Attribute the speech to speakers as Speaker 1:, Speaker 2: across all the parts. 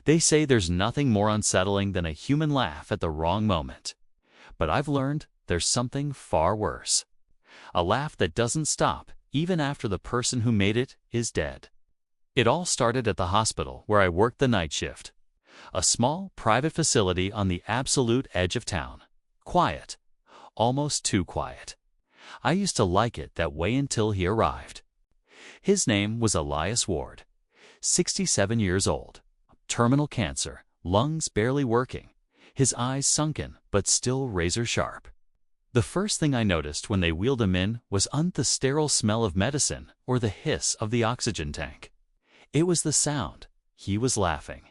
Speaker 1: They say there's nothing more unsettling than a human laugh at the wrong moment. But I've learned there's something far worse. A laugh that doesn't stop even after the person who made it is dead. It all started at the hospital where I worked the night shift. A small, private facility on the absolute edge of town. Quiet. Almost too quiet. I used to like it that way until he arrived. His name was Elias Ward. 67 years old. Terminal cancer. Lungs barely working. His eyes sunken, but still razor sharp. The first thing I noticed when they wheeled him in wasn't the sterile smell of medicine or the hiss of the oxygen tank. It was the sound. He was laughing.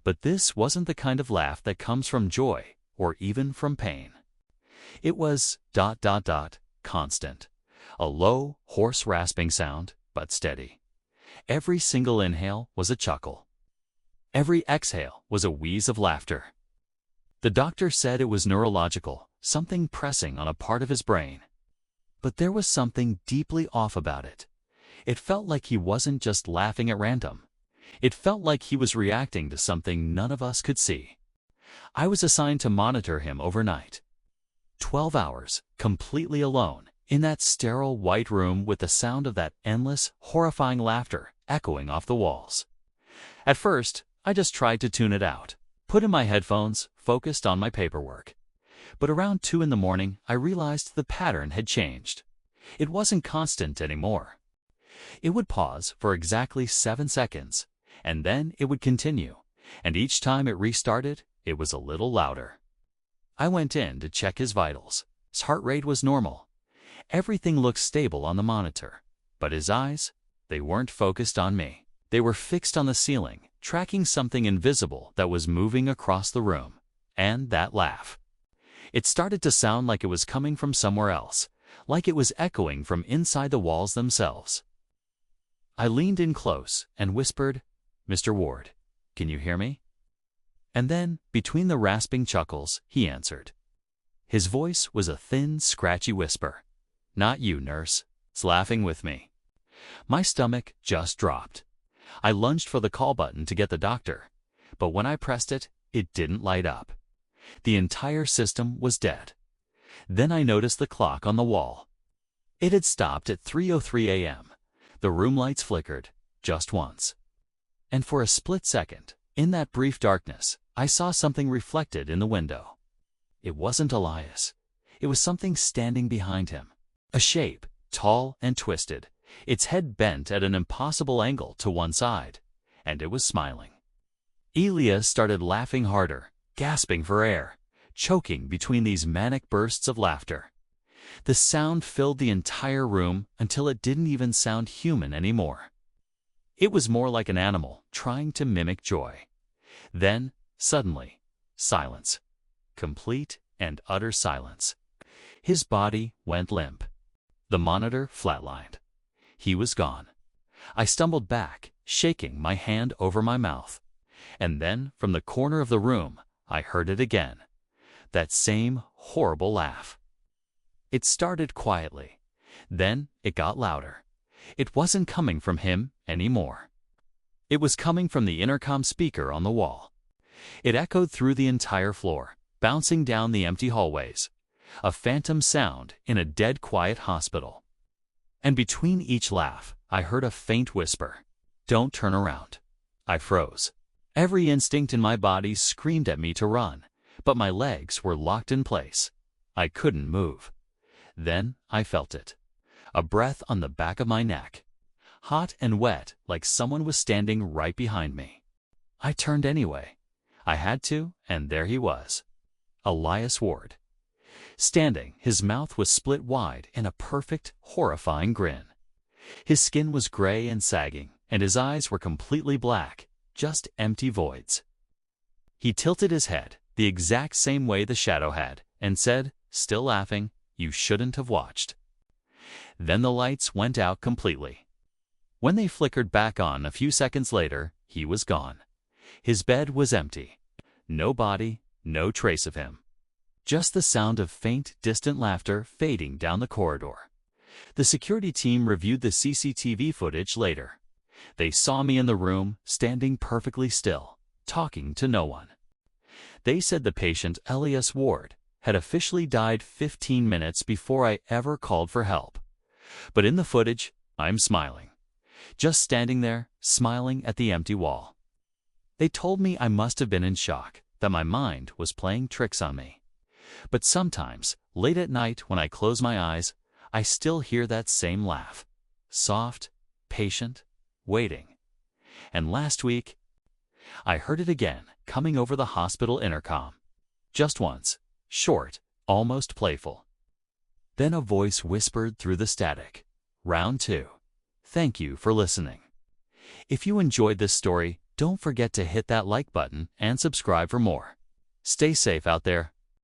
Speaker 1: But this wasn't the kind of laugh that comes from joy or even from pain. It was ... constant. A low, hoarse rasping sound, but steady. Every single inhale was a chuckle. Every exhale was a wheeze of laughter. The doctor said it was neurological, something pressing on a part of his brain. But there was something deeply off about it. It felt like he wasn't just laughing at random. It felt like he was reacting to something none of us could see. I was assigned to monitor him overnight. 12 hours, completely alone, in that sterile white room with the sound of that endless, horrifying laughter echoing off the walls. At first, I just tried to tune it out, put in my headphones, focused on my paperwork. But around 2 in the morning, I realized the pattern had changed. It wasn't constant anymore. It would pause for exactly 7 seconds, and then it would continue, and each time it restarted, it was a little louder. I went in to check his vitals. His heart rate was normal. Everything looked stable on the monitor, but his eyes, they weren't focused on me. They were fixed on the ceiling, tracking something invisible that was moving across the room. And that laugh. It started to sound like it was coming from somewhere else, like it was echoing from inside the walls themselves. I leaned in close and whispered, "Mr. Ward, can you hear me?" And then, between the rasping chuckles, he answered. His voice was a thin, scratchy whisper. "Not you, nurse. It's laughing with me." My stomach just dropped. I lunged for the call button to get the doctor, but when I pressed it, it didn't light up. The entire system was dead. Then I noticed the clock on the wall. It had stopped at 3:03 a.m. The room lights flickered, just once. And for a split second, in that brief darkness, I saw something reflected in the window. It wasn't Elias. It was something standing behind him. A shape, tall and twisted, its head bent at an impossible angle to one side, and it was smiling. Elias started laughing harder, gasping for air, choking between these manic bursts of laughter. The sound filled the entire room until it didn't even sound human anymore. It was more like an animal trying to mimic joy. Then, suddenly, silence. Complete and utter silence. His body went limp. The monitor flatlined. He was gone. I stumbled back, shaking my hand over my mouth. And then, from the corner of the room, I heard it again. That same horrible laugh. It started quietly. Then it got louder. It wasn't coming from him anymore. It was coming from the intercom speaker on the wall. It echoed through the entire floor, bouncing down the empty hallways. A phantom sound in a dead quiet hospital. And between each laugh, I heard a faint whisper, "Don't turn around." I froze. Every instinct in my body screamed at me to run, but my legs were locked in place. I couldn't move. Then I felt it. A breath on the back of my neck. Hot and wet, like someone was standing right behind me. I turned anyway. I had to, and there he was. Elias Ward. Standing, his mouth was split wide in a perfect, horrifying grin. His skin was gray and sagging, and his eyes were completely black, just empty voids. He tilted his head, the exact same way the shadow had, and said, still laughing, "You shouldn't have watched." Then the lights went out completely. When they flickered back on a few seconds later, he was gone. His bed was empty. No body, no trace of him. Just the sound of faint, distant laughter fading down the corridor. The security team reviewed the CCTV footage later. They saw me in the room, standing perfectly still, talking to no one. They said the patient, Elias Ward, had officially died 15 minutes before I ever called for help. But in the footage, I'm smiling. Just standing there, smiling at the empty wall. They told me I must have been in shock, that my mind was playing tricks on me. But sometimes, late at night when I close my eyes, I still hear that same laugh. Soft, patient, waiting. And last week, I heard it again, coming over the hospital intercom. Just once, short, almost playful. Then a voice whispered through the static. Round 2. Thank you for listening. If you enjoyed this story, don't forget to hit that like button and subscribe for more. Stay safe out there.